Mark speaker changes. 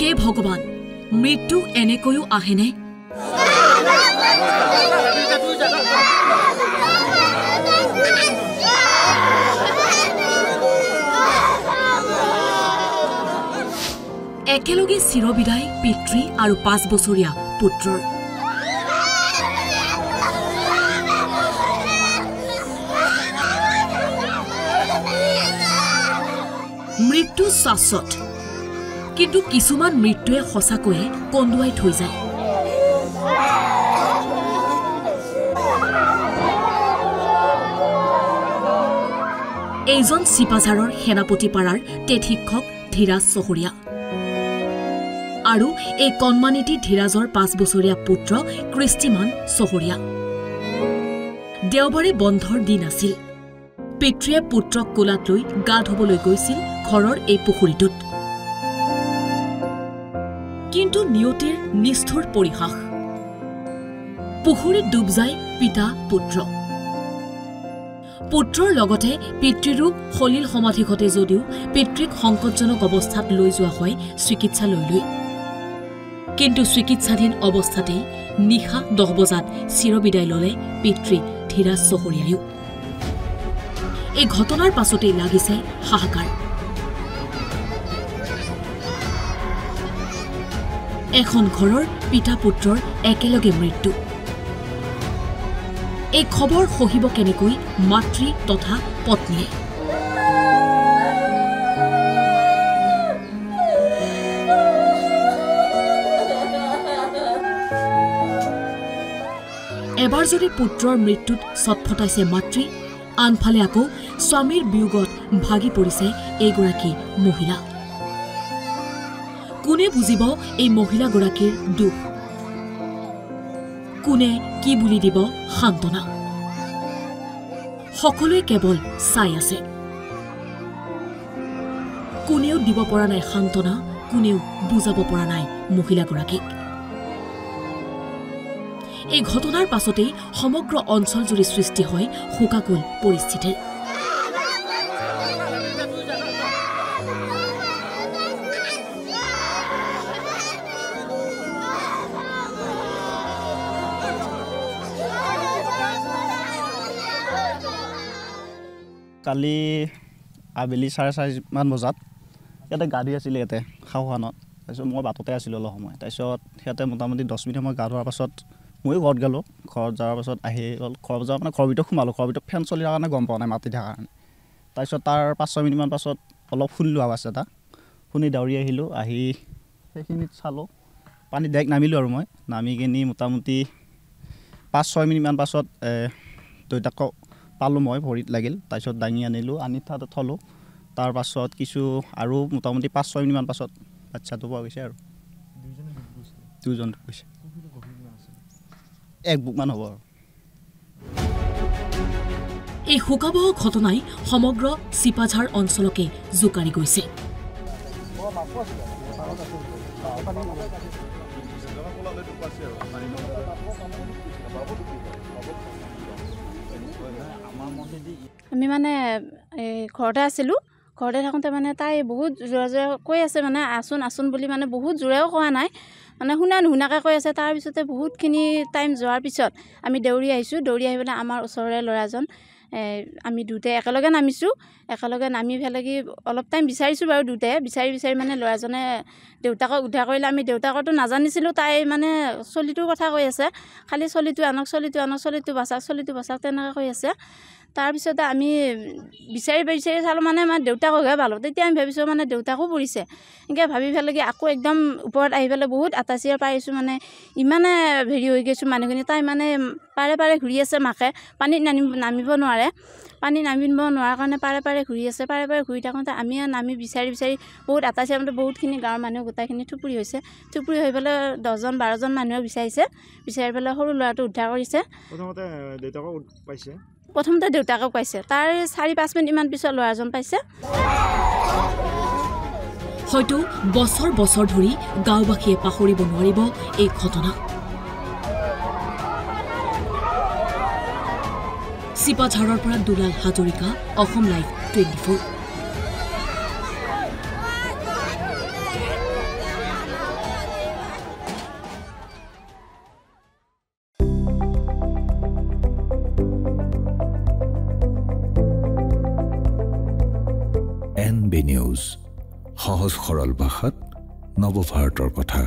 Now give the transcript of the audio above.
Speaker 1: হে ভগৱান মৃত্যু এনেকৈও আহেনে একেলগে চিৰবিদায় পিতৃ আৰু 5 বছৰীয়া পুত্ৰৰ মৃত্যু শাশ্বত কিন্তু কিছুমান মৃত্যুৱে সঁচাকৈয়ে কন্দুৱাই থৈ যায় এইজন চিপাঝাৰৰ সেনাপতিপাৰাৰ টেট শিক্ষক ধীৰাজ চহৰীয়া আৰু এই কণমানিটি ধীৰাজৰ 5 বছৰীয়া পুত্ৰ কৃষ্টিমান চহৰীয়া দেওবাৰে বন্ধৰ দিন আছিল পিতৃয়ে পুত্ৰক কোলাত লৈ গা ধুবলৈ গৈছিল ঘৰৰ এই পুখুৰীটোত কিন্তু নিয়তিৰ নিষ্ঠুৰ পৰিহাস পুখুৰীত ডুব যায় পিতা পুত্ৰ পুত্ৰৰ লগতে পিতৃৰো খলিল সমাধি ঘটে যদিও পিতৃক সংকটজনক অৱস্থাত লৈ যোৱা হয় চিকিৎসালয়লৈ কিন্তু চিকিৎসাধীন অৱস্থাতেই নিশা 10 বজাত চিৰবিদায় ললে পিতৃ ধীৰাজ চহৰীয়ায়ো এই ঘটনাৰ পাছতেই লাগিছে হাহাকাৰ এখন ঘৰৰ পিতা পুত্ৰৰ একেলগে মৃত্যু এই খবৰ সহিব কেনেকৈ মাতৃ তথা পত্নীয়ে এবাৰ যদি পুত্ৰৰ মৃত্যুত ছটফটাইছে মাতৃ আনফালে আকৌ স্বামীৰ বিয়োগত ভাগি পৰিছে এইগৰাকী মহিলা কোনে বুজিব এই মহিলাগৰাকীৰ দুখ কোনে কি বুলি দিব সান্তনা সকলোৱে কেৱল চাই আছে কোনেও দিব পৰা নাই সান্তনা কোনেও বুজাব পৰা নাই মহিলাগৰাকীক এই ঘটনাৰ পাছতেই সমগ্ৰ অঞ্চল জুৰি সৃষ্টি হয় শোকাকুল পৰিস্থিতিৰ
Speaker 2: কালি আবেলি 4:30 মান বজাত ইয়াতে গা ধুই আছিলে ইয়াতে খাওখানত তাৰপিছত মই বাটতে আছিলোঁ অলপ সময় তাৰপিছত সিহঁতে মোটামুটি 10 মিনিট সময় গা ধোৱাৰ পাছত ময়ো ঘৰত গ'লোঁ ঘৰত যোৱাৰ পাছত আহি গ'ল ঘৰত যোৱাৰ মানে ঘৰৰ ভিতৰত সোমালোঁ ঘৰৰ ভিতৰত ফেন চলি থকাৰ কাৰণে গম পোৱা নাই মাতি থকাৰ কাৰণে তাৰপিছত তাৰ 5-6 মিনিটমান পাছত অলপ শুনিলোঁ আৱাজ এটা শুনি দাউৰি আহিলোঁ আহি সেইখিনিত চালোঁ পানীত ডাইৰেক্ট নামিলোঁ আৰু মই নামি কিনি মোটামুটি 5-6 মিনিটমান পাছত দেউতাকক পালোঁ মই ভৰিত লাগিল তাৰপিছত দাঙি আনিলোঁ আনি তাতে থলোঁ তাৰ পাছত কিছু আৰু মোটামুটি 5-6 মিনিটমান পাছত বাচ্চাটো পোৱা গৈছে আৰু দুজন গৈছে 1 বুকমান হ'ব আৰু
Speaker 1: এই শোকাবহ ঘটনাই সমগ্ৰ চিপাঝাৰ অঞ্চলকে জোকাৰি গৈছে
Speaker 3: আমি মানে ঘৰতে আছিলোঁ ঘৰতে থাকোঁতে মানে তাই বহুত জোৰে জোৰে কৈ আছে মানে আচোন আচোন বুলি মানে বহুত জোৰেও কোৱা নাই মানে শুনা নুশুনাকৈ কৈ আছে তাৰপিছতে বহুতখিনি টাইম যোৱাৰ পিছত আমি দৌৰি আহিছোঁ দৌৰি আহি পেলাই আমাৰ ওচৰৰে ল'ৰাজন আমি দুটাই একেলগে নামিছোঁ একেলগে নামি পেলাই কি অলপ টাইম বিচাৰিছোঁ বাৰু দুটাই বিচাৰি মানে ল'ৰাজনে দেউতাকক উদ্ধাৰ কৰিলে আমি দেউতাকতো নাজানিছিলোঁ তাই মানে চলিটোৰ কথা কৈ আছে খালি চলিটো আনক চলিটো বাচাক তেনেকৈ কৈ আছে তাৰপিছতে আমি বিচাৰি চালোঁ মানে আমাৰ দেউতাককহে পালোঁ তেতিয়া আমি ভাবিছোঁ মানে দেউতাকো পৰিছে এনেকৈ ভাবি পেলাই কি আকৌ একদম ওপৰত আহি পেলাই বহুত আটাচিয়াৰ পাৰিছোঁ মানে ইমানে হেৰি হৈ গৈছোঁ মানুহখিনি তাই মানে পাৰে ঘূৰি আছে মাকে পানীত নামিব নোৱাৰে পানীত নামিব নোৱাৰাৰ কাৰণে পাৰে ঘূৰি আছে পাৰে ঘূৰি থাকোঁতে আমি নামি বিচাৰি বহুত আটাচিয়াৰ মতে বহুতখিনি গাঁৱৰ মানুহ গোটেইখিনি থুপুৰি হৈছে থুপুৰি হৈ পেলাই 10-12জন মানুহে বিচাৰি পেলাই সৰু ল'ৰাটো উদ্ধাৰ কৰিছে প্ৰথমতে দেউতাকক পাইছে তাৰ 4-5 মিনিটমান পিছত ল'ৰাজন পাইছে
Speaker 1: হয়তো বছৰ ধৰি গাঁওবাসীয়ে পাহৰিব নোৱাৰিব এই ঘটনা চিপাঝাৰৰ পৰা Dulal Hazarika Asom live 24
Speaker 4: B news, সহজ সৰল ভাষাত নৱভাৰতৰ কথা।